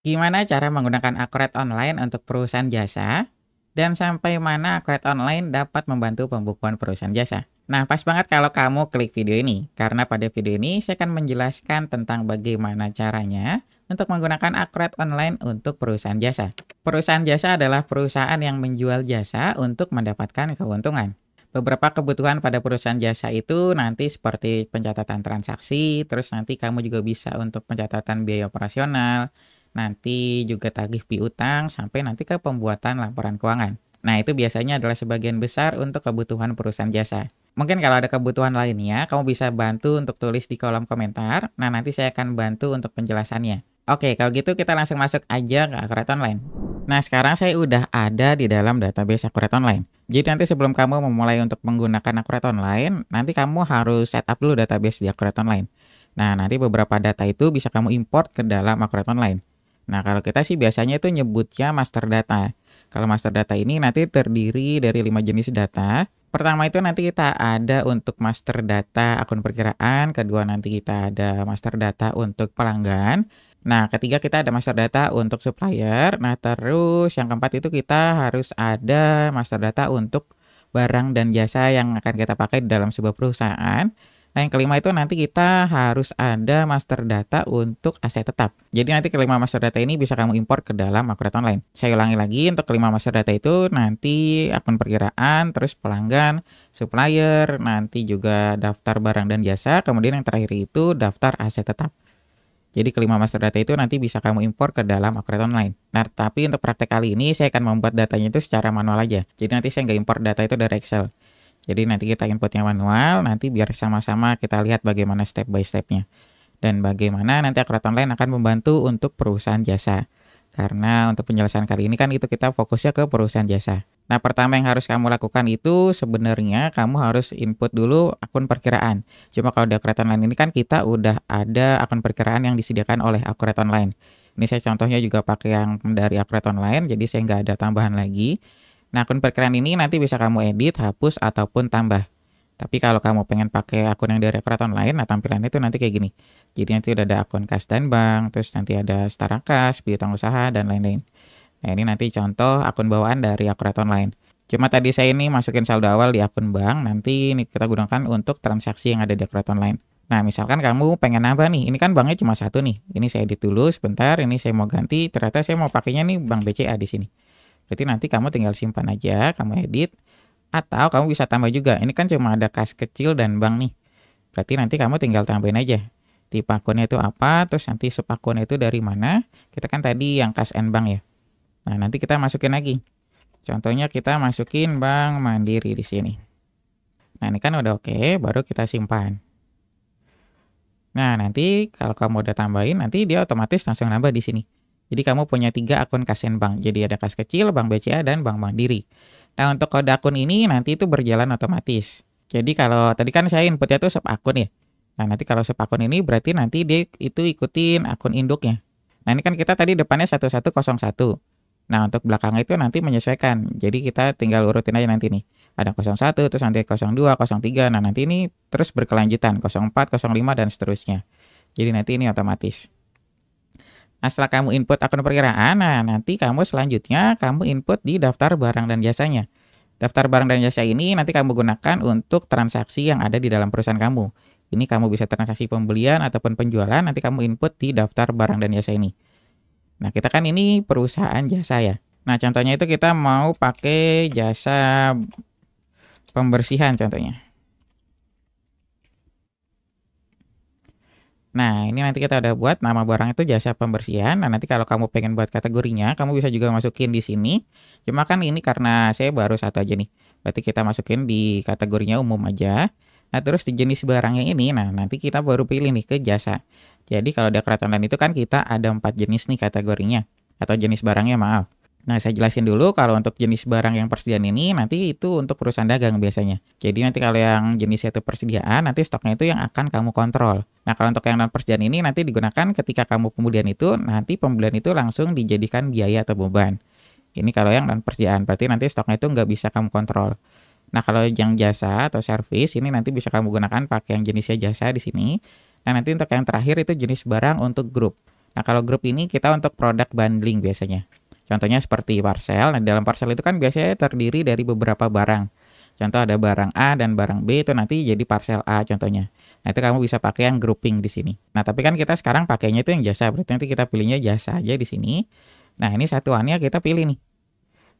Gimana cara menggunakan Acrobat Online untuk perusahaan jasa? Dan sampai mana Acrobat Online dapat membantu pembukuan perusahaan jasa? Nah, pas banget kalau kamu klik video ini, karena pada video ini saya akan menjelaskan tentang bagaimana caranya untuk menggunakan Acrobat Online untuk perusahaan jasa. Perusahaan jasa adalah perusahaan yang menjual jasa untuk mendapatkan keuntungan. Beberapa kebutuhan pada perusahaan jasa itu nanti seperti pencatatan transaksi, terus nanti kamu juga bisa untuk pencatatan biaya operasional, nanti juga tagih piutang, sampai nanti ke pembuatan laporan keuangan. Nah, itu biasanya adalah sebagian besar untuk kebutuhan perusahaan jasa. Mungkin kalau ada kebutuhan lainnya, kamu bisa bantu untuk tulis di kolom komentar. Nah, nanti saya akan bantu untuk penjelasannya. Oke, kalau gitu kita langsung masuk aja ke Acrobat Online. Nah, sekarang saya udah ada di dalam database Acrobat Online. Jadi nanti sebelum kamu memulai untuk menggunakan Acrobat Online, nanti kamu harus setup dulu database di Acrobat Online. Nah, nanti beberapa data itu bisa kamu import ke dalam Acrobat Online. Nah, kalau kita sih biasanya itu nyebutnya master data. Kalau master data ini nanti terdiri dari 5 jenis data. Pertama itu nanti kita ada untuk master data akun perkiraan, kedua nanti kita ada master data untuk pelanggan. Nah, ketiga kita ada master data untuk supplier. Nah, terus yang keempat itu kita harus ada master data untuk barang dan jasa yang akan kita pakai dalam sebuah perusahaan. Nah, yang kelima itu nanti kita harus ada master data untuk aset tetap. Jadi nanti kelima master data ini bisa kamu import ke dalam Acrobat Online. Saya ulangi lagi, untuk kelima master data itu nanti akun perkiraan, terus pelanggan, supplier, nanti juga daftar barang dan jasa, kemudian yang terakhir itu daftar aset tetap. Jadi kelima master data itu nanti bisa kamu import ke dalam Acrobat Online. Nah, tapi untuk praktek kali ini saya akan membuat datanya itu secara manual aja. Jadi nanti saya nggak import data itu dari Excel. Jadi nanti kita inputnya manual, nanti biar sama-sama kita lihat bagaimana step by stepnya. Dan bagaimana nanti Acrobat Online akan membantu untuk perusahaan jasa. Karena untuk penjelasan kali ini kan itu kita fokusnya ke perusahaan jasa. Nah, pertama yang harus kamu lakukan itu sebenarnya kamu harus input dulu akun perkiraan. Cuma kalau di Acrobat Online ini kan kita udah ada akun perkiraan yang disediakan oleh Acrobat Online. Ini saya contohnya juga pakai yang dari Acrobat Online, jadi saya nggak ada tambahan lagi. Nah, akun perkiraan ini nanti bisa kamu edit, hapus, ataupun tambah. Tapi kalau kamu pengen pakai akun yang dari Acrobat Online, nah tampilannya itu nanti kayak gini. Jadi nanti udah ada akun kas dan bank, terus nanti ada setara kas, piutang usaha, dan lain-lain. Nah, ini nanti contoh akun bawaan dari Acrobat Online. Cuma tadi saya ini masukin saldo awal di akun bank, nanti ini kita gunakan untuk transaksi yang ada di Acrobat Online. Nah, misalkan kamu pengen nambah nih, ini kan banknya cuma satu nih. Ini saya edit dulu sebentar, ini saya mau ganti, ternyata saya mau pakainya nih Bank BCA di sini. Berarti nanti kamu tinggal simpan aja, kamu edit, atau kamu bisa tambah juga. Ini kan cuma ada kas kecil dan bank nih. Berarti nanti kamu tinggal tambahin aja. Tipe akunnya itu apa, terus nanti sub akunnya itu dari mana. Kita kan tadi yang kas and bank ya. Nah, nanti kita masukin lagi. Contohnya kita masukin Bank Mandiri di sini. Nah, ini kan udah oke, baru kita simpan. Nah, nanti kalau kamu udah tambahin, nanti dia otomatis langsung nambah di sini. Jadi kamu punya 3 akun kas and bank. Jadi ada kas kecil, Bank BCA, dan Bank Mandiri. Nah, untuk kode akun ini nanti itu berjalan otomatis. Jadi kalau tadi kan saya inputnya tuh sub akun ya. Nah, nanti kalau sub akun ini berarti nanti dia itu ikutin akun induknya. Nah, ini kan kita tadi depannya 1101. Nah, untuk belakangnya itu nanti menyesuaikan. Jadi kita tinggal urutin aja nanti nih. Ada 01, terus nanti 02, 03. Nah, nanti ini terus berkelanjutan. 04, 05, dan seterusnya. Jadi nanti ini otomatis. Nah, setelah kamu input akun perkiraan, nah nanti kamu selanjutnya kamu input di daftar barang dan jasanya. Daftar barang dan jasa ini nanti kamu gunakan untuk transaksi yang ada di dalam perusahaan kamu. Ini kamu bisa transaksi pembelian ataupun penjualan, nanti kamu input di daftar barang dan jasa ini. Nah, kita kan ini perusahaan jasa ya. Nah, contohnya itu kita mau pakai jasa pembersihan contohnya. Nah, ini nanti kita udah buat nama barang itu jasa pembersihan. Nah, nanti kalau kamu pengen buat kategorinya, kamu bisa juga masukin di sini. Cuma kan ini karena saya baru satu aja nih. Berarti kita masukin di kategorinya umum aja. Nah, terus di jenis barangnya ini, nah nanti kita baru pilih nih ke jasa. Jadi kalau di Acrobat Online itu kan kita ada 4 jenis nih kategorinya. Atau jenis barangnya, maaf. Nah, saya jelasin dulu kalau untuk jenis barang yang persediaan ini nanti itu untuk perusahaan dagang biasanya. Jadi nanti kalau yang jenisnya itu persediaan, nanti stoknya itu yang akan kamu kontrol. Nah, kalau untuk yang non persediaan ini nanti digunakan ketika kamu pembelian itu, nanti pembelian itu langsung dijadikan biaya atau beban. Ini kalau yang non persediaan, berarti nanti stoknya itu nggak bisa kamu kontrol. Nah, kalau yang jasa atau service ini nanti bisa kamu gunakan pakai yang jenisnya jasa di sini. Nah, nanti untuk yang terakhir itu jenis barang untuk grup. Nah, kalau grup ini kita untuk produk bundling biasanya. Contohnya seperti parcel. Nah, dalam parcel itu kan biasanya terdiri dari beberapa barang. Contoh ada barang A dan barang B itu nanti jadi parcel A contohnya. Nah, itu kamu bisa pakai yang grouping di sini. Nah, tapi kan kita sekarang pakainya itu yang jasa. Berarti nanti kita pilihnya jasa aja di sini. Nah, ini satuannya kita pilih nih.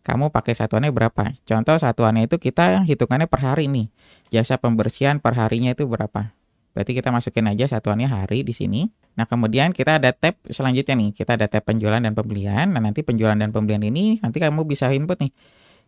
Kamu pakai satuannya berapa? Contoh satuannya itu kita hitungannya per hari nih. Jasa pembersihan per harinya itu berapa? Berarti kita masukin aja satuannya hari di sini. Nah, kemudian kita ada tab selanjutnya nih. Kita ada tab penjualan dan pembelian. Nah, nanti penjualan dan pembelian ini nanti kamu bisa input nih.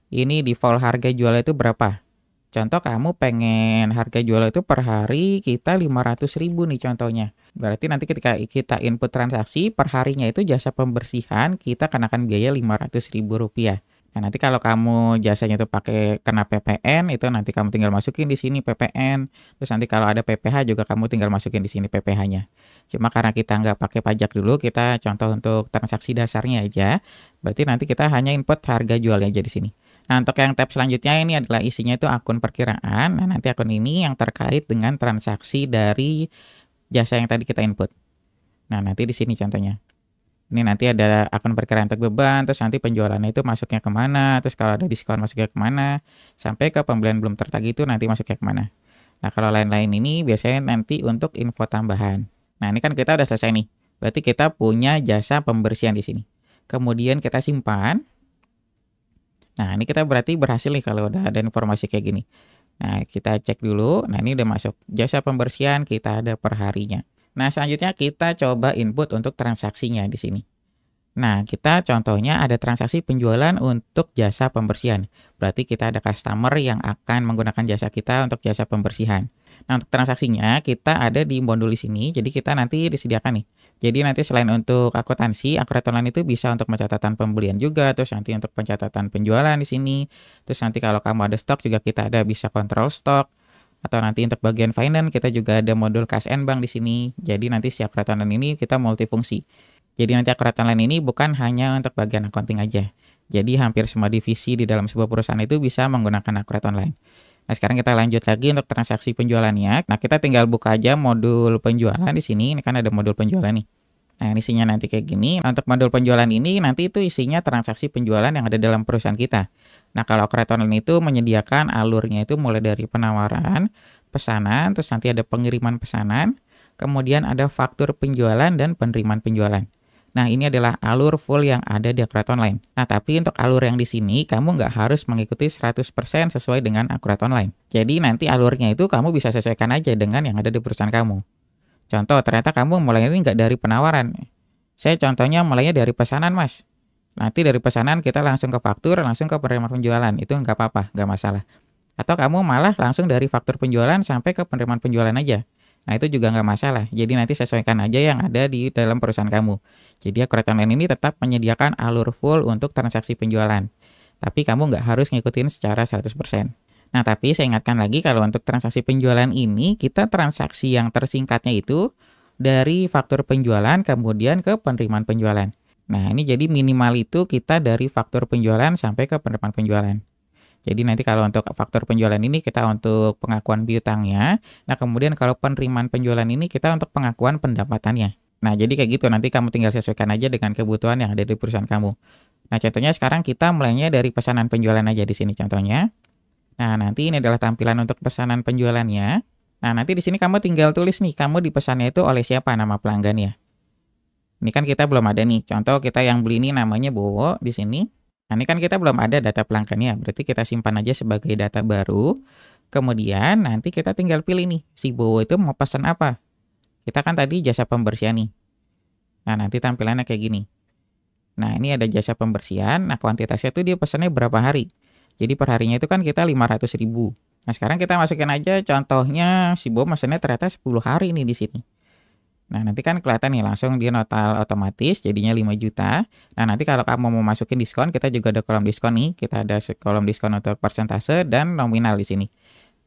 Ini default harga jualnya itu berapa? Contoh kamu pengen harga jual itu per hari kita 500.000 nih contohnya. Berarti nanti ketika kita input transaksi per harinya itu jasa pembersihan kita kenakan biaya Rp500.000. Nah, nanti kalau kamu jasanya itu pakai kena PPN itu nanti kamu tinggal masukin di sini PPN. Terus nanti kalau ada PPh juga kamu tinggal masukin di sini PPh-nya. Cuma karena kita nggak pakai pajak dulu, kita contoh untuk transaksi dasarnya aja. Berarti nanti kita hanya input harga jualnya aja di sini. Nah, untuk yang tab selanjutnya ini adalah isinya itu akun perkiraan. Nah, nanti akun ini yang terkait dengan transaksi dari jasa yang tadi kita input. Nah, nanti di sini contohnya. Ini nanti ada akun perkiraan untuk beban, terus nanti penjualannya itu masuknya kemana, terus kalau ada diskon masuknya kemana, sampai ke pembelian belum tertagih itu nanti masuknya kemana. Nah, kalau lain-lain ini biasanya nanti untuk info tambahan. Nah, ini kan kita udah selesai nih. Berarti kita punya jasa pembersihan di sini. Kemudian kita simpan. Nah, ini kita berarti berhasil nih kalau udah ada informasi kayak gini. Nah, kita cek dulu. Nah, ini udah masuk. Jasa pembersihan kita ada per harinya. Nah, selanjutnya kita coba input untuk transaksinya di sini. Nah, kita contohnya ada transaksi penjualan untuk jasa pembersihan. Berarti kita ada customer yang akan menggunakan jasa kita untuk jasa pembersihan. Nah, untuk transaksinya kita ada di modul di sini. Jadi kita nanti disediakan nih. Jadi nanti selain untuk akuntansi, Akurat Online itu bisa untuk pencatatan pembelian juga, terus nanti untuk pencatatan penjualan di sini. Terus nanti kalau kamu ada stok juga kita ada bisa kontrol stok. Atau nanti untuk bagian finance kita juga ada modul Cash and Bank di sini. Jadi nanti si Akurat Online ini kita multifungsi. Jadi nanti Akurat Online ini bukan hanya untuk bagian accounting aja. Jadi hampir semua divisi di dalam sebuah perusahaan itu bisa menggunakan Akurat Online. Nah, sekarang kita lanjut lagi untuk transaksi penjualannya. Nah, kita tinggal buka aja modul penjualan di sini. Ini kan ada modul penjualan nih. Nah, isinya nanti kayak gini. Nah, untuk modul penjualan ini nanti itu isinya transaksi penjualan yang ada dalam perusahaan kita. Nah, kalau Akurat Online itu menyediakan alurnya itu mulai dari penawaran, pesanan, terus nanti ada pengiriman pesanan, kemudian ada faktur penjualan dan penerimaan penjualan. Nah, ini adalah alur full yang ada di Akurat Online. Nah, tapi untuk alur yang di sini, kamu nggak harus mengikuti 100% sesuai dengan Akurat Online. Jadi, nanti alurnya itu kamu bisa sesuaikan aja dengan yang ada di perusahaan kamu. Contoh, ternyata kamu mulainya nggak dari penawaran. Saya contohnya mulainya dari pesanan, Mas. Nanti dari pesanan kita langsung ke faktur, langsung ke penerimaan penjualan. Itu nggak apa-apa, nggak masalah. Atau kamu malah langsung dari faktur penjualan sampai ke penerimaan penjualan aja. Nah, itu juga nggak masalah. Jadi nanti sesuaikan aja yang ada di dalam perusahaan kamu. Jadi Akurat Online ini tetap menyediakan alur full untuk transaksi penjualan. Tapi kamu nggak harus ngikutin secara 100%. Nah, tapi saya ingatkan lagi kalau untuk transaksi penjualan ini, kita transaksi yang tersingkatnya itu dari faktur penjualan kemudian ke penerimaan penjualan. Nah, ini jadi minimal itu kita dari faktur penjualan sampai ke penerimaan penjualan. Jadi nanti kalau untuk faktur penjualan ini kita untuk pengakuan piutangnya. Nah, kemudian kalau penerimaan penjualan ini kita untuk pengakuan pendapatannya. Nah, jadi kayak gitu nanti kamu tinggal sesuaikan aja dengan kebutuhan yang ada di perusahaan kamu. Nah, contohnya sekarang kita mulainya dari pesanan penjualan aja di sini contohnya. Nah, nanti ini adalah tampilan untuk pesanan penjualannya. Nah, nanti di sini kamu tinggal tulis nih, kamu dipesannya itu oleh siapa nama pelanggannya. Ini kan kita belum ada nih. Contoh kita yang beli ini namanya Bowo di sini. Nah, ini kan kita belum ada data pelanggannya, berarti kita simpan aja sebagai data baru. Kemudian nanti kita tinggal pilih nih, si Bowo itu mau pesan apa. Kita kan tadi jasa pembersihan nih. Nah, nanti tampilannya kayak gini. Nah, ini ada jasa pembersihan, nah kuantitasnya tuh dia pesannya berapa hari. Jadi per harinya itu kan kita 500.000. Nah, sekarang kita masukin aja contohnya si Bowo pesannya ternyata 10 hari nih di sini. Nah, nanti kan kelihatan nih langsung dia total otomatis jadinya 5 juta. Nah, nanti kalau kamu mau masukin diskon, kita juga ada kolom diskon nih. Kita ada kolom diskon untuk persentase dan nominal di sini.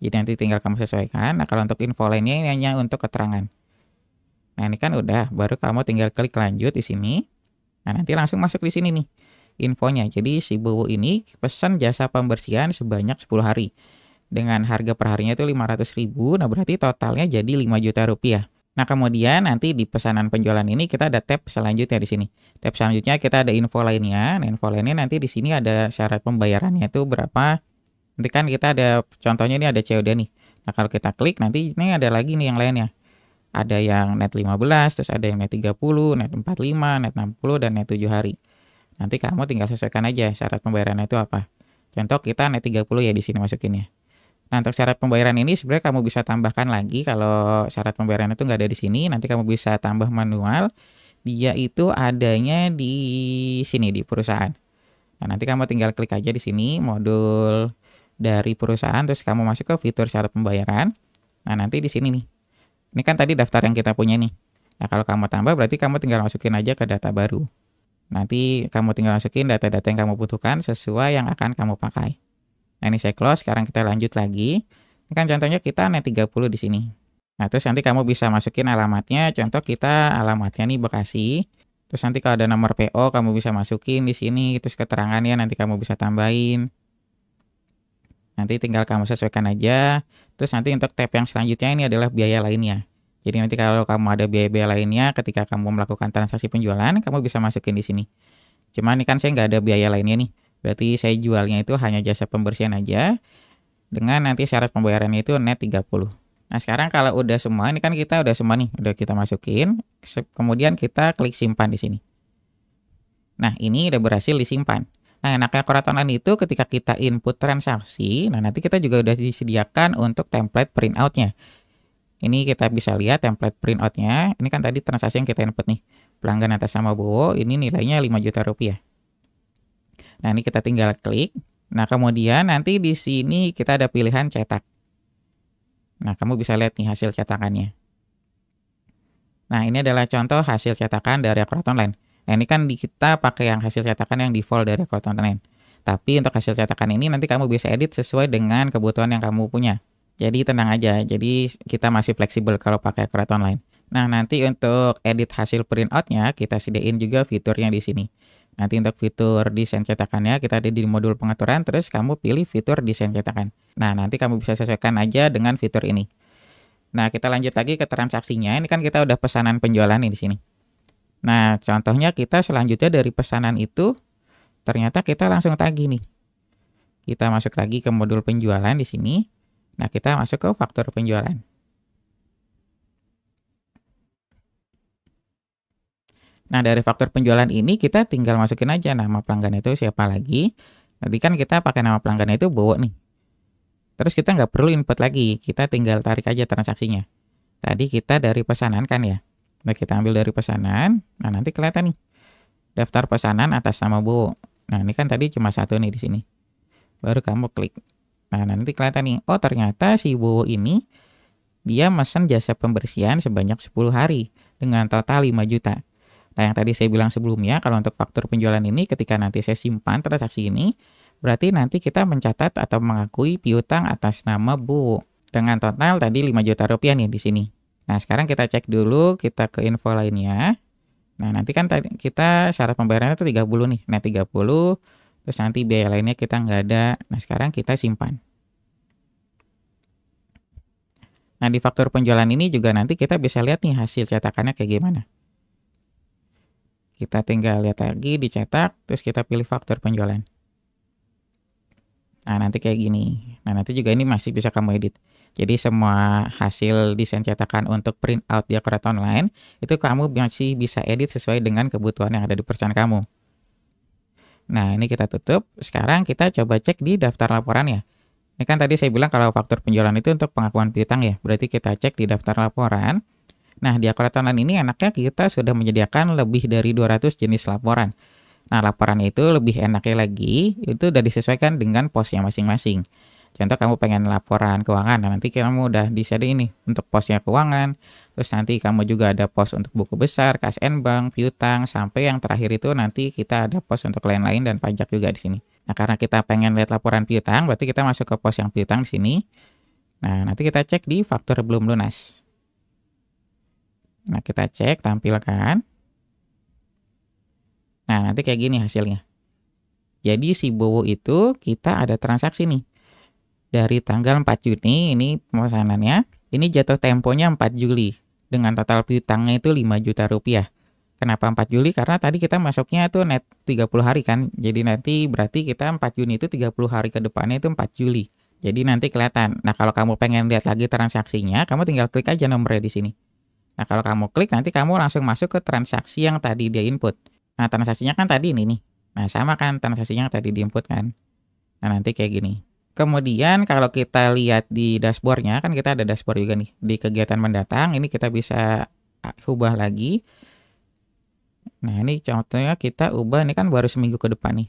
Jadi nanti tinggal kamu sesuaikan. Nah, kalau untuk info lainnya ini hanya untuk keterangan. Nah, ini kan udah, baru kamu tinggal klik lanjut di sini. Nah, nanti langsung masuk di sini nih infonya. Jadi si Bowo ini pesan jasa pembersihan sebanyak 10 hari. Dengan harga per harinya itu 500.000, nah berarti totalnya jadi 5 juta rupiah. Nah, kemudian nanti di pesanan penjualan ini kita ada tab selanjutnya di sini. Tab selanjutnya kita ada info lainnya. Nah, info lainnya nanti di sini ada syarat pembayarannya itu berapa. Nanti kan kita ada contohnya ini ada COD nih. Nah, kalau kita klik nanti ini ada lagi nih yang lainnya. Ada yang net 15, terus ada yang net 30, net 45, net 60, dan net 7 hari. Nanti kamu tinggal sesuaikan aja syarat pembayarannya itu apa. Contoh kita net 30 ya di sini masukinnya. Nah, untuk syarat pembayaran ini sebenarnya kamu bisa tambahkan lagi kalau syarat pembayaran itu nggak ada di sini, nanti kamu bisa tambah manual. Dia itu adanya di sini di perusahaan. Nah, nanti kamu tinggal klik aja di sini modul dari perusahaan, terus kamu masuk ke fitur syarat pembayaran. Nah, nanti di sini nih. Ini kan tadi daftar yang kita punya nih. Nah, kalau kamu tambah berarti kamu tinggal masukin aja ke data baru. Nanti kamu tinggal masukin data-data yang kamu butuhkan sesuai yang akan kamu pakai. Nah, ini saya close, sekarang kita lanjut lagi. Ini kan contohnya kita net 30 di sini. Nah, terus nanti kamu bisa masukin alamatnya, contoh kita alamatnya nih Bekasi. Terus nanti kalau ada nomor PO kamu bisa masukin di sini, terus keterangannya nanti kamu bisa tambahin. Nanti tinggal kamu sesuaikan aja. Terus nanti untuk tab yang selanjutnya ini adalah biaya lainnya. Jadi nanti kalau kamu ada biaya-biaya lainnya ketika kamu melakukan transaksi penjualan, kamu bisa masukin di sini. Cuman ini kan saya nggak ada biaya lainnya nih. Berarti saya jualnya itu hanya jasa pembersihan aja. Dengan nanti syarat pembayarannya itu net 30. Nah, sekarang kalau udah semua, ini kan kita udah semua nih, udah kita masukin. Kemudian kita klik simpan di sini. Nah, ini udah berhasil disimpan. Nah, enaknya Akkorat Online itu ketika kita input transaksi, nah nanti kita juga udah disediakan untuk template printout-nya. Ini kita bisa lihat template printout-nya. Ini kan tadi transaksi yang kita input nih. Pelanggan atas nama Bowo, ini nilainya 5 juta rupiah. Nah, ini kita tinggal klik. Nah, kemudian nanti di sini kita ada pilihan cetak. Nah, kamu bisa lihat nih hasil cetakannya. Nah, ini adalah contoh hasil cetakan dari Akkorat Online. Nah, ini kan kita pakai yang hasil cetakan yang default dari Akkorat Online. Tapi untuk hasil cetakan ini nanti kamu bisa edit sesuai dengan kebutuhan yang kamu punya. Jadi tenang aja, jadi kita masih fleksibel kalau pakai Akkorat Online. Nah, nanti untuk edit hasil printout-nya kita sediain juga fiturnya di sini. Nanti untuk fitur desain cetakannya kita ada di modul pengaturan, terus kamu pilih fitur desain cetakan. Nah, nanti kamu bisa sesuaikan aja dengan fitur ini. Nah, kita lanjut lagi ke transaksinya. Ini kan kita udah pesanan penjualan nih di sini. Nah, contohnya kita selanjutnya dari pesanan itu ternyata kita langsung tagih nih. Kita masuk lagi ke modul penjualan di sini. Nah, kita masuk ke faktur penjualan. Nah, dari faktur penjualan ini kita tinggal masukin aja nama pelanggan itu siapa lagi. Nanti kan kita pakai nama pelanggan itu Bowo nih. Terus kita nggak perlu input lagi, kita tinggal tarik aja transaksinya. Tadi kita dari pesanan kan ya. Nah, kita ambil dari pesanan. Nah, nanti kelihatan nih. Daftar pesanan atas nama Bowo. Nah, ini kan tadi cuma satu nih di sini. Baru kamu klik. Nah, nanti kelihatan nih, oh ternyata si Bowo ini dia mesen jasa pembersihan sebanyak 10 hari dengan total 5 juta. Nah, yang tadi saya bilang sebelumnya, kalau untuk faktur penjualan ini ketika nanti saya simpan transaksi ini, berarti nanti kita mencatat atau mengakui piutang atas nama Bowo dengan total tadi 5 juta rupiah nih di sini. Nah, sekarang kita cek dulu, kita ke info lainnya. Nah, nanti kan tadi kita syarat pembayarannya itu 30 nih, net 30. Terus nanti biaya lainnya kita nggak ada. Nah, sekarang kita simpan. Nah, di faktur penjualan ini juga nanti kita bisa lihat nih hasil cetakannya kayak gimana. Kita tinggal lihat lagi, dicetak, terus kita pilih faktur penjualan. Nah, nanti kayak gini. Nah, nanti juga ini masih bisa kamu edit. Jadi semua hasil desain cetakan untuk printout di Akkorat Online, itu kamu masih bisa edit sesuai dengan kebutuhan yang ada di perusahaan kamu. Nah, ini kita tutup. Sekarang kita coba cek di daftar laporan ya. Ini kan tadi saya bilang kalau faktur penjualan itu untuk pengakuan piutang ya. Berarti kita cek di daftar laporan. Nah, di Akkorat Online ini enaknya kita sudah menyediakan lebih dari 200 jenis laporan. Nah, laporannya itu lebih enaknya lagi, itu udah disesuaikan dengan posnya masing-masing. Contoh kamu pengen laporan keuangan, nah nanti kamu udah disediain ini untuk posnya keuangan. Terus nanti kamu juga ada pos untuk buku besar, kas and bank, piutang, sampai yang terakhir itu nanti kita ada pos untuk lain-lain dan pajak juga di sini. Nah, karena kita pengen lihat laporan piutang, berarti kita masuk ke pos yang piutang di sini. Nah, nanti kita cek di faktur belum lunas. Nah, kita cek, tampilkan. Nah, nanti kayak gini hasilnya. Jadi si Bowo itu kita ada transaksi nih. Dari tanggal 4 Juni ini pemesanannya. Ini jatuh temponya 4 Juli. dengan total piutangnya itu 5 juta rupiah. Kenapa 4 Juli? Karena tadi kita masuknya tuh net 30 hari kan. Jadi nanti berarti kita 4 Juni itu 30 hari ke depannya itu 4 Juli. Jadi nanti kelihatan. Nah, kalau kamu pengen lihat lagi transaksinya, kamu tinggal klik aja nomornya di sini. Nah, kalau kamu klik nanti kamu langsung masuk ke transaksi yang tadi dia input. Nah, transaksinya kan tadi ini nih. Nah, sama kan transaksinya yang tadi diinput kan. Nah, nanti kayak gini. Kemudian kalau kita lihat di dashboardnya, kan kita ada dashboard juga nih. Di kegiatan mendatang, ini kita bisa ubah lagi. Nah, ini contohnya kita ubah, ini kan baru seminggu ke depan nih.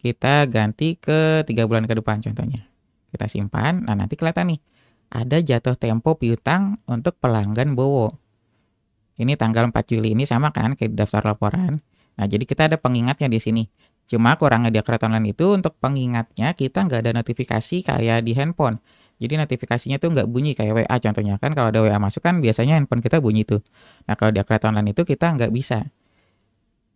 Kita ganti ke 3 bulan ke depan contohnya. Kita simpan, nah nanti kelihatan nih. Ada jatuh tempo piutang untuk pelanggan Bowo. Ini tanggal 4 Juli ini sama kan kayak daftar laporan. Nah, jadi kita ada pengingatnya di sini. Cuma kurangnya di Akret Online itu untuk pengingatnya kita nggak ada notifikasi kayak di handphone. Jadi notifikasinya tuh nggak bunyi kayak WA contohnya kan. Kalau ada WA masuk kan biasanya handphone kita bunyi tuh. Nah, kalau di Akret Online itu kita nggak bisa.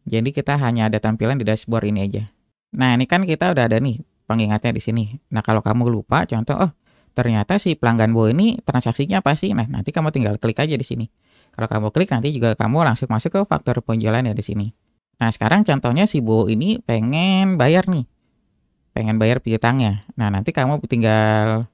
Jadi kita hanya ada tampilan di dashboard ini aja. Nah, ini kan kita udah ada nih pengingatnya di sini. Nah, kalau kamu lupa contoh, oh ternyata si pelanggan Bowo ini transaksinya apa sih? Nah, nanti kamu tinggal klik aja di sini. Kalau kamu klik nanti juga kamu langsung masuk ke faktur penjualan ya di sini. Nah, sekarang contohnya si Bowo ini pengen bayar nih. Pengen bayar piutangnya. Nah, nanti kamu tinggal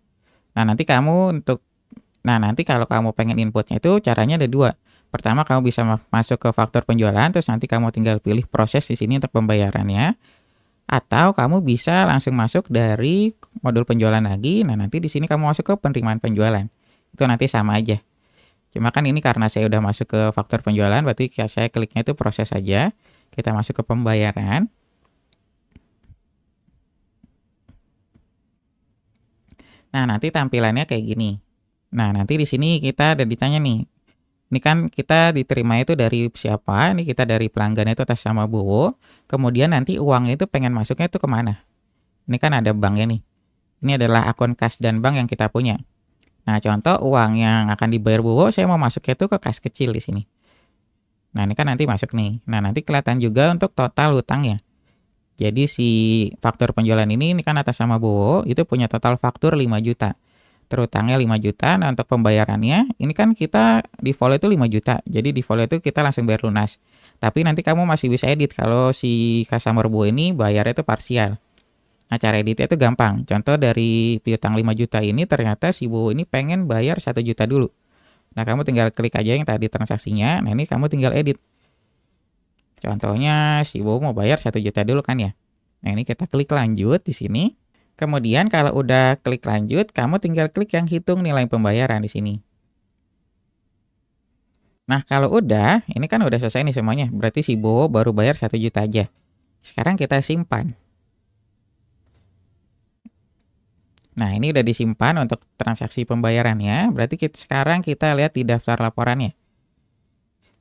nanti kalau kamu pengen inputnya itu caranya ada dua. Pertama, kamu bisa masuk ke faktur penjualan, terus nanti kamu tinggal pilih proses di sini untuk pembayarannya. Atau kamu bisa langsung masuk dari modul penjualan lagi. Nah, nanti di sini kamu masuk ke penerimaan penjualan. Itu nanti sama aja. Cuma kan ini karena saya udah masuk ke faktur penjualan, berarti saya kliknya itu proses aja. Kita masuk ke pembayaran. Nah, nanti tampilannya kayak gini. Nah, nanti di sini kita ada ditanya nih. Ini kan kita diterima itu dari siapa? Ini kita dari pelanggan itu atas nama Bowo. Kemudian nanti uangnya itu pengen masuknya itu kemana? Ini kan ada banknya nih. Ini adalah akun kas dan bank yang kita punya. Nah, contoh uang yang akan dibayar Bowo, saya mau masuknya itu ke kas kecil di sini. Nah, ini kan nanti masuk nih. Nah, nanti kelihatan juga untuk total hutangnya. Jadi si faktur penjualan ini kan atas nama Bowo, itu punya total faktur 5 juta. Terutangnya 5 juta, nah untuk pembayarannya, ini kan kita default itu 5 juta. Jadi default itu kita langsung bayar lunas. Tapi nanti kamu masih bisa edit kalau si customer Bowo ini bayarnya itu parsial. Nah, cara editnya itu gampang. Contoh dari piutang 5 juta ini ternyata si Bowo ini pengen bayar 1 juta dulu. Nah, kamu tinggal klik aja yang tadi transaksinya. Nah, ini kamu tinggal edit. Contohnya si Bowo mau bayar 1 juta dulu kan ya. Nah, ini kita klik lanjut di sini. Kemudian kalau udah klik lanjut, kamu tinggal klik yang hitung nilai pembayaran di sini. Nah, kalau udah, ini kan udah selesai nih semuanya. Berarti si Bowo baru bayar 1 juta aja. Sekarang kita simpan. Nah, ini udah disimpan untuk transaksi pembayarannya. Berarti sekarang kita lihat di daftar laporannya.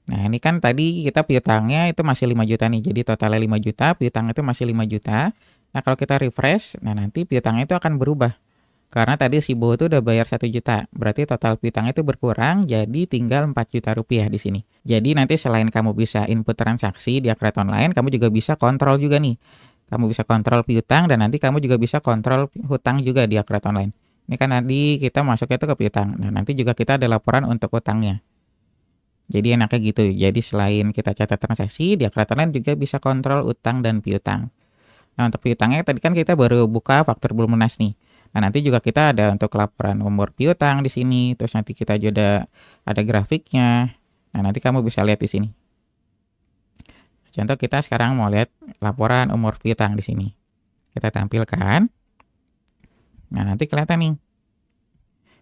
Nah, ini kan tadi kita piutangnya itu masih 5 juta nih. Jadi totalnya 5 juta, piutang itu masih 5 juta. Nah, kalau kita refresh, nah nanti piutangnya itu akan berubah. Karena tadi si Bowo itu udah bayar 1 juta. Berarti total piutangnya itu berkurang, jadi tinggal 4 juta rupiah di sini. Jadi nanti selain kamu bisa input transaksi di Akret Online, kamu juga bisa kontrol juga nih. Kamu bisa kontrol piutang dan nanti kamu juga bisa kontrol hutang juga di Akret Online. Ini kan tadi kita masuknya itu ke piutang. Nah, nanti juga kita ada laporan untuk hutangnya. Jadi enaknya gitu. Jadi selain kita catat transaksi, di Akret Online juga bisa kontrol utang dan piutang. Nah, untuk piutangnya tadi kan kita baru buka faktur belum lunas nih. Nah, nanti juga kita ada untuk laporan umur piutang di sini. Terus nanti kita juga ada grafiknya. Nah, nanti kamu bisa lihat di sini. Contoh kita sekarang mau lihat laporan umur piutang di sini. Kita tampilkan. Nah, nanti kelihatan nih.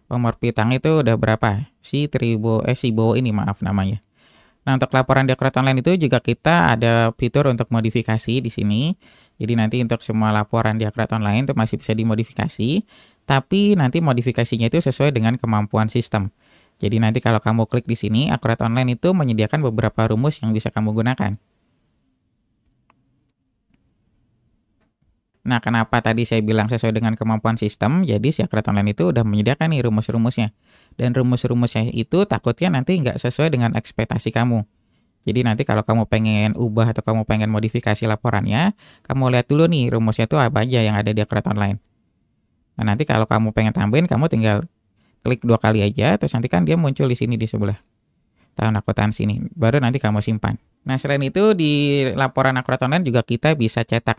Umur piutang itu udah berapa? Si Bowo ini maaf namanya. Nah, untuk laporan di Akret Online itu juga kita ada fitur untuk modifikasi di sini. Jadi nanti untuk semua laporan di Akret Online itu masih bisa dimodifikasi. Tapi nanti modifikasinya itu sesuai dengan kemampuan sistem. Jadi nanti kalau kamu klik di sini, Akret Online itu menyediakan beberapa rumus yang bisa kamu gunakan. Nah, kenapa tadi saya bilang sesuai dengan kemampuan sistem? Jadi si Akret Online itu udah menyediakan nih rumus-rumusnya. Dan rumus-rumusnya itu takutnya nanti nggak sesuai dengan ekspektasi kamu. Jadi nanti kalau kamu pengen ubah atau kamu pengen modifikasi laporannya, kamu lihat dulu nih rumusnya itu apa aja yang ada di Akret Online. Nah, nanti kalau kamu pengen tambahin, kamu tinggal klik 2 kali aja, terus nanti kan dia muncul di sini di sebelah. tahun akuntansi ini, baru nanti kamu simpan. Nah, selain itu di laporan akurat online juga kita bisa cetak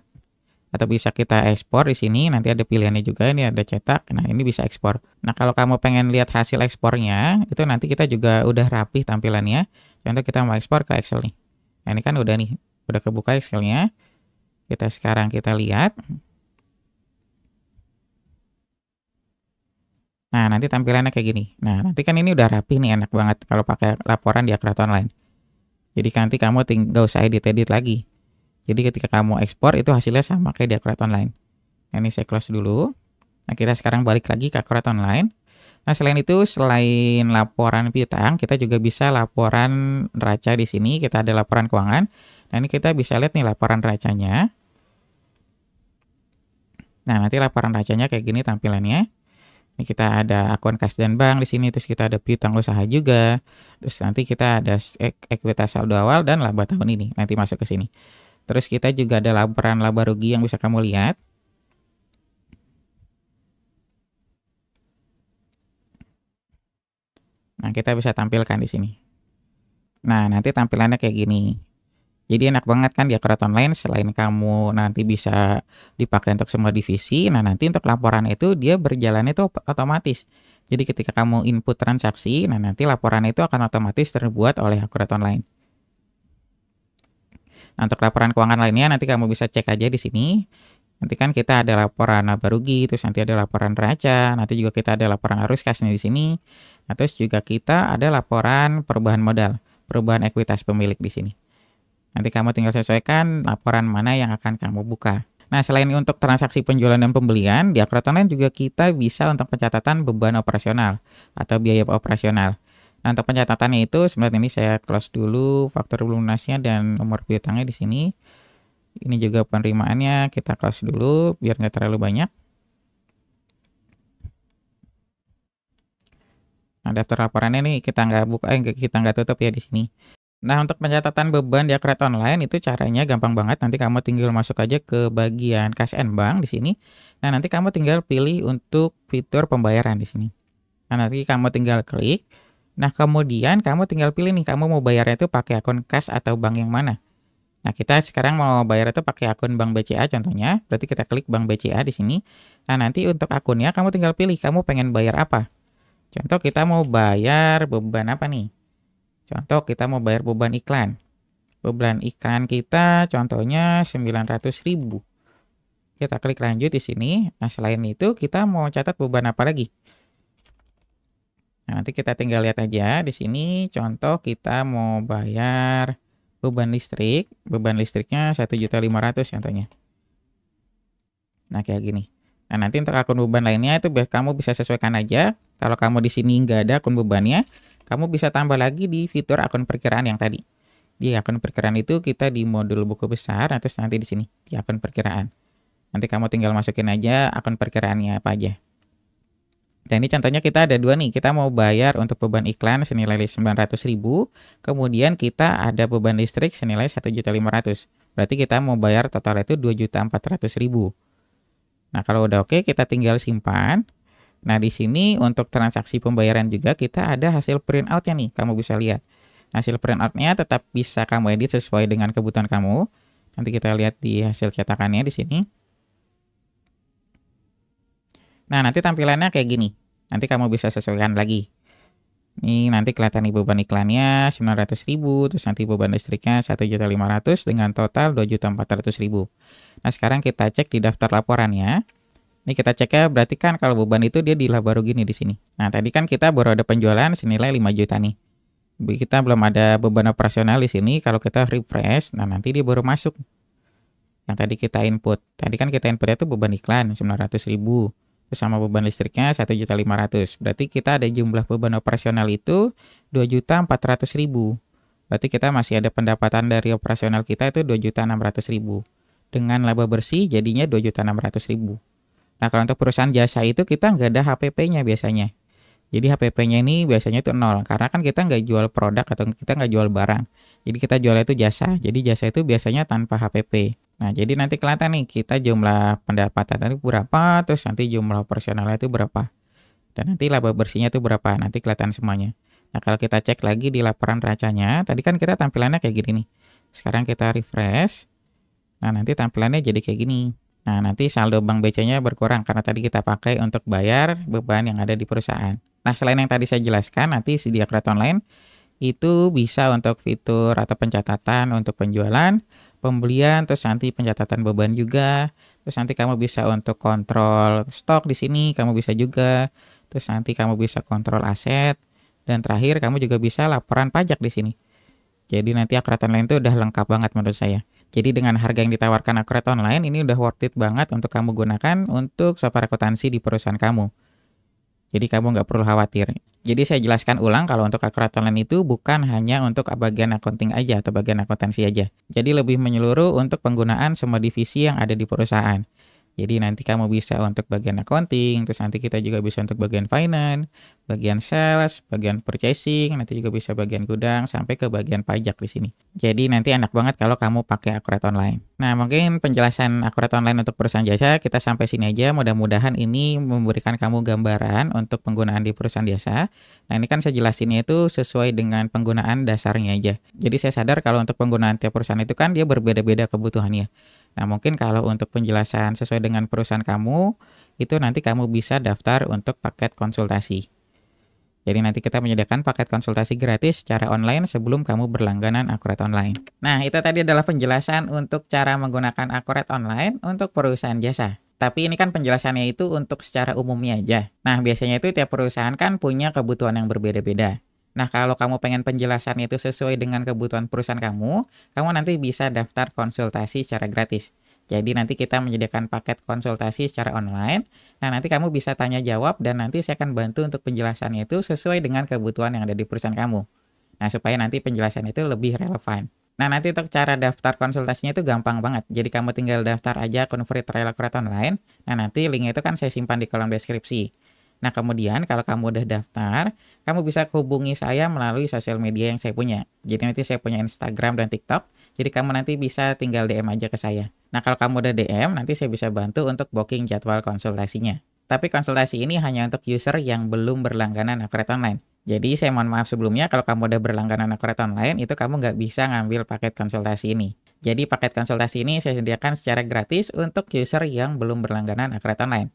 atau bisa kita ekspor di sini. Nanti ada pilihannya juga, ini ada cetak. Nah, ini bisa ekspor. Nah, kalau kamu pengen lihat hasil ekspornya, itu nanti kita juga udah rapih tampilannya. Contoh kita mau ekspor ke Excel nih. Nah, ini kan udah nih, udah kebuka Excelnya. Sekarang kita lihat. Nah, nanti tampilannya kayak gini. Nah, nanti kan ini udah rapi nih, enak banget kalau pakai laporan di akurat online. Jadi nanti kamu nggak usah edit-edit lagi. Jadi ketika kamu ekspor itu hasilnya sama kayak di akurat online. Nah, ini saya close dulu. Nah, kita sekarang balik lagi ke akurat online. Nah, selain itu, selain laporan piutang, kita juga bisa laporan neraca di sini. Kita ada laporan keuangan. Nah, ini kita bisa lihat nih laporan neracanya. Nah, nanti laporan neracanya kayak gini tampilannya. Ini kita ada akun kas dan bank di sini, terus kita ada piutang usaha juga. Terus nanti kita ada ekuitas saldo awal dan laba tahun ini. Nanti masuk ke sini. Terus kita juga ada laporan laba rugi yang bisa kamu lihat. Nah, kita bisa tampilkan di sini. Nah, nanti tampilannya kayak gini. Jadi enak banget kan di akurat online, selain kamu nanti bisa dipakai untuk semua divisi, nah nanti untuk laporan itu dia berjalan itu otomatis. Jadi ketika kamu input transaksi, nah nanti laporan itu akan otomatis terbuat oleh akurat online. Nah, untuk laporan keuangan lainnya nanti kamu bisa cek aja di sini. Nanti kan kita ada laporan laba rugi, terus nanti ada laporan neraca, nanti juga kita ada laporan arus kasnya di sini. Nah, terus juga kita ada laporan perubahan modal, perubahan ekuitas pemilik di sini. Nanti kamu tinggal sesuaikan laporan mana yang akan kamu buka. Nah, selain untuk transaksi penjualan dan pembelian, di akurat online juga kita bisa untuk pencatatan beban operasional atau biaya operasional. Nah, untuk pencatatannya itu sebenarnya ini saya close dulu faktur lunasnya dan nomor piutangnya di sini. Ini juga penerimaannya kita close dulu biar nggak terlalu banyak. Nah, daftar laporannya nih kita nggak buka, kita nggak tutup ya di sini. Nah, untuk pencatatan beban di akurat online itu caranya gampang banget. Nanti kamu tinggal masuk aja ke bagian kas and bank di sini. Nah, nanti kamu tinggal pilih untuk fitur pembayaran di sini. Nah, nanti kamu tinggal klik. Nah, kemudian kamu tinggal pilih nih, kamu mau bayarnya itu pakai akun kas atau bank yang mana. Nah, kita sekarang mau bayar itu pakai akun Bank BCA contohnya. Berarti kita klik Bank BCA di sini. Nah, nanti untuk akunnya kamu tinggal pilih, kamu pengen bayar apa. Contoh kita mau bayar beban apa nih? Contoh kita mau bayar beban iklan. Beban iklan kita contohnya 900.000. Kita klik lanjut di sini. Nah, selain itu kita mau catat beban apa lagi? Nah, nanti kita tinggal lihat aja di sini. Contoh kita mau bayar beban listrik. Beban listriknya 1.500.000 contohnya. Nah, kayak gini. Nah, nanti untuk akun beban lainnya itu kamu bisa sesuaikan aja. Kalau kamu di sini nggak ada akun bebannya, kamu bisa tambah lagi di fitur akun perkiraan yang tadi. Di akun perkiraan itu kita di modul buku besar, terus nanti di sini di akun perkiraan. Nanti kamu tinggal masukin aja akun perkiraannya apa aja. Dan ini contohnya kita ada dua nih. Kita mau bayar untuk beban iklan senilai 900.000, kemudian kita ada beban listrik senilai 1.500.000. Berarti kita mau bayar total itu 2.400.000. Nah, kalau udah oke, kita tinggal simpan. Nah, di sini untuk transaksi pembayaran juga kita ada hasil printout-nya nih, kamu bisa lihat. Hasil printout-nya tetap bisa kamu edit sesuai dengan kebutuhan kamu. Nanti kita lihat di hasil cetakannya di sini. Nah, nanti tampilannya kayak gini. Nanti kamu bisa sesuaikan lagi. Ini nanti kelihatan nih beban iklannya 900.000, terus nanti beban listriknya 1.500.000 dengan total 2.400.000. Nah, sekarang kita cek di daftar laporannya. Ini kita cek ya, berarti kan kalau beban itu dia di laba rugi nih di sini. Nah, tadi kan kita baru ada penjualan senilai 5 juta nih. Kita belum ada beban operasional di sini. Kalau kita refresh, nah nanti dia baru masuk. Yang tadi kita input. Tadi kan kita inputnya itu beban iklan 900.000. Terus sama beban listriknya 1.500.000. Berarti kita ada jumlah beban operasional itu 2.400.000. Berarti kita masih ada pendapatan dari operasional kita itu 2.600.000. Dengan laba bersih jadinya 2.600.000. Nah, kalau untuk perusahaan jasa itu kita nggak ada HPP-nya biasanya. Jadi HPP-nya ini biasanya itu 0. Karena kan kita nggak jual produk atau kita nggak jual barang. Jadi kita jual itu jasa. Jadi jasa itu biasanya tanpa HPP. Nah, jadi nanti kelihatan nih kita jumlah pendapatan itu berapa, terus nanti jumlah operasionalnya itu berapa. Dan nanti laba bersihnya itu berapa, nanti kelihatan semuanya. Nah, kalau kita cek lagi di laporan neracanya, tadi kan kita tampilannya kayak gini nih. Sekarang kita refresh. Nah, nanti tampilannya jadi kayak gini. Nah, nanti saldo bank BC-nya berkurang karena tadi kita pakai untuk bayar beban yang ada di perusahaan. Nah, selain yang tadi saya jelaskan, nanti si Diakret Online itu bisa untuk fitur atau pencatatan untuk penjualan, pembelian, terus nanti pencatatan beban juga. Terus nanti kamu bisa untuk kontrol stok di sini, kamu bisa juga. Terus nanti kamu bisa kontrol aset, dan terakhir kamu juga bisa laporan pajak di sini. Jadi nanti Akret Online itu udah lengkap banget menurut saya. Jadi dengan harga yang ditawarkan Akret Online ini udah worth it banget untuk kamu gunakan untuk software akuntansi di perusahaan kamu. Jadi kamu nggak perlu khawatir. Jadi saya jelaskan ulang kalau untuk Akret Online itu bukan hanya untuk bagian accounting aja atau bagian akuntansi aja. Jadi lebih menyeluruh untuk penggunaan semua divisi yang ada di perusahaan. Jadi nanti kamu bisa untuk bagian accounting, terus nanti kita juga bisa untuk bagian finance, bagian sales, bagian purchasing, nanti juga bisa bagian gudang, sampai ke bagian pajak di sini. Jadi nanti enak banget kalau kamu pakai Akret Online. Nah, mungkin penjelasan Akret Online untuk perusahaan jasa kita sampai sini aja. Mudah-mudahan ini memberikan kamu gambaran untuk penggunaan di perusahaan jasa. Nah, ini kan saya jelasinnya itu sesuai dengan penggunaan dasarnya aja. Jadi saya sadar kalau untuk penggunaan tiap perusahaan itu kan dia berbeda-beda kebutuhannya. Nah, mungkin kalau untuk penjelasan sesuai dengan perusahaan kamu, itu nanti kamu bisa daftar untuk paket konsultasi. Jadi nanti kita menyediakan paket konsultasi gratis secara online sebelum kamu berlangganan Akret Online. Nah, itu tadi adalah penjelasan untuk cara menggunakan Akret Online untuk perusahaan jasa. Tapi ini kan penjelasannya itu untuk secara umumnya aja. Nah, biasanya itu tiap perusahaan kan punya kebutuhan yang berbeda-beda. Nah, kalau kamu pengen penjelasannya itu sesuai dengan kebutuhan perusahaan kamu nanti bisa daftar konsultasi secara gratis. Jadi nanti kita menyediakan paket konsultasi secara online. Nah, nanti kamu bisa tanya jawab dan nanti saya akan bantu untuk penjelasannya itu sesuai dengan kebutuhan yang ada di perusahaan kamu. Nah, supaya nanti penjelasannya itu lebih relevan. Nah, nanti untuk cara daftar konsultasinya itu gampang banget. Jadi kamu tinggal daftar aja akun free trial Akret Online. Nah, nanti linknya itu kan saya simpan di kolom deskripsi. Nah, kemudian kalau kamu udah daftar, kamu bisa hubungi saya melalui sosial media yang saya punya. Jadi nanti saya punya Instagram dan TikTok, jadi kamu nanti bisa tinggal DM aja ke saya. Nah, kalau kamu udah DM, nanti saya bisa bantu untuk booking jadwal konsultasinya. Tapi konsultasi ini hanya untuk user yang belum berlangganan Akret Online. Jadi saya mohon maaf sebelumnya kalau kamu udah berlangganan Akret Online, itu kamu nggak bisa ngambil paket konsultasi ini. Jadi paket konsultasi ini saya sediakan secara gratis untuk user yang belum berlangganan Akret Online.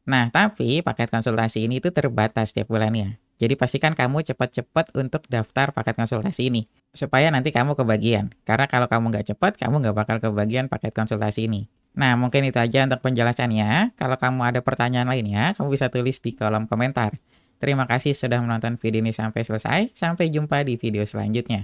Nah, tapi paket konsultasi ini itu terbatas tiap bulannya. Jadi pastikan kamu cepat-cepat untuk daftar paket konsultasi ini. Supaya nanti kamu kebagian. Karena kalau kamu nggak cepat, kamu nggak bakal kebagian paket konsultasi ini. Nah, mungkin itu aja untuk penjelasannya. Kalau kamu ada pertanyaan lainnya, kamu bisa tulis di kolom komentar. Terima kasih sudah menonton video ini sampai selesai. Sampai jumpa di video selanjutnya.